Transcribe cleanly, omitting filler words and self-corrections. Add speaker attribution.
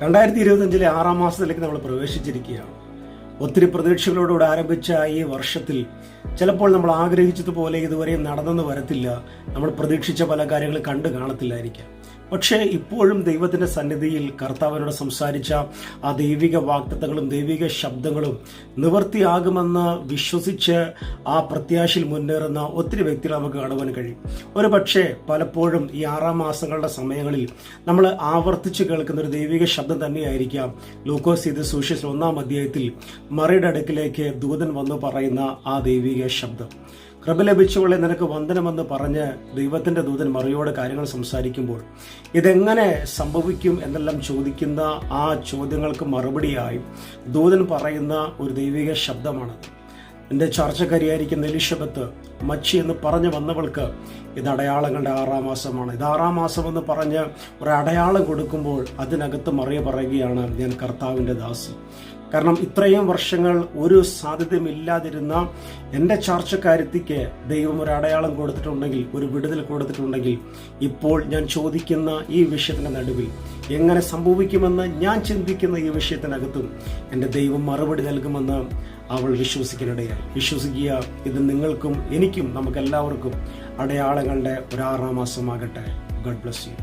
Speaker 1: 2025 6-ാം മാസത്തിലേക്ക് നമ്മൾ പ്രവേശിച്ചിരിക്കുകയാണ്. ഒത്തിരി പ്രതീക്ഷകളോടുകൂടി ആരംഭിച്ച ഈ വർഷത്തിൽ ചിലപ്പോൾ നമ്മൾ ആഗ്രഹിച്ചതുപോലെ ഇതുവരെയും നടന്നെന്ന് വരത്തില്ല. നമ്മൾ പ്രതീക്ഷിച്ച പല കാര്യങ്ങളും കണ്ടു കാണത്തില്ലായിരിക്കാം. പക്ഷേ ഇപ്പോഴും ദൈവത്തിന്റെ സന്നിധിയിൽ കർത്താവിനോട് സംസാരിച്ച ആ ദൈവിക വാഗ്ദത്തങ്ങളും ദൈവിക ശബ്ദങ്ങളും നിവൃത്തിയാകുമെന്ന് വിശ്വസിച്ച് ആ പ്രത്യാശയിൽ മുന്നേറുന്ന ഒത്തിരി വ്യക്തികൾ നമുക്ക് കാണുവാൻ കഴിയും. ഒരു പക്ഷേ പലപ്പോഴും ഈ 6-ാം മാസങ്ങളുടെ സമയങ്ങളിൽ നമ്മൾ ആവർത്തിച്ച് കേൾക്കുന്ന ഒരു ദൈവിക ശബ്ദം തന്നെയായിരിക്കാം ലൂക്കോസ് ചെയ്ത സുവിശേഷം 1-ാം അധ്യായത്തിൽ മറിയുടെ അടുക്കിലേക്ക് ദൂതൻ വന്നു പറയുന്ന ആ ദൈവിക ശബ്ദം. കൃപ ലഭിച്ചവളെ നിനക്ക് വന്ദനമെന്ന് പറഞ്ഞ് ദൈവത്തിന്റെ ദൂതൻ മറിയോട് കാര്യങ്ങൾ സംസാരിക്കുമ്പോൾ ഇതെങ്ങനെ സംഭവിക്കും എന്നെല്ലാം ചോദിക്കുന്ന ആ ചോദ്യങ്ങൾക്ക് മറുപടിയായി ദൂതൻ പറയുന്ന ഒരു ദൈവിക ശബ്ദമാണത്. എൻ്റെ ചർച്ചക്കാരിയായിരിക്കുന്ന എലിശബത്ത് മച്ചി എന്ന് പറഞ്ഞു വന്നവൾക്ക് ഇത് അടയാളങ്ങളുടെ 6-ാം മാസമാണ്. ഇത് 6-ാം മാസം എന്ന് പറഞ്ഞ് ഒരു അടയാളം കൊടുക്കുമ്പോൾ അതിനകത്ത് മറിയ പറയുകയാണ്, ഞാൻ കർത്താവിൻ്റെ ദാസി. കാരണം ഇത്രയും വർഷങ്ങൾ ഒരു സാധ്യതയുമില്ലാതിരുന്ന എൻ്റെ ചാർച്ചക്കാരത്തിക്ക് ദൈവം ഒരു അടയാളം കൊടുത്തിട്ടുണ്ടെങ്കിൽ, ഒരു വിടുതൽ കൊടുത്തിട്ടുണ്ടെങ്കിൽ, ഇപ്പോൾ ഞാൻ ചോദിക്കുന്ന ഈ വിഷയത്തിൻ്റെ നടുവിൽ എങ്ങനെ സംഭവിക്കുമെന്ന് ഞാൻ ചിന്തിക്കുന്ന ഈ വിഷയത്തിനകത്തും എൻ്റെ ദൈവം മറുപടി നൽകുമെന്ന് അവൾ വിശ്വസിക്കാനിടയായി. വിശ്വസിക്കുക, ഇത് നിങ്ങൾക്കും എനിക്കും നമുക്കെല്ലാവർക്കും അടയാളങ്ങളുടെ ഒരു 6-ാം മാസമാകട്ടെ. God bless U.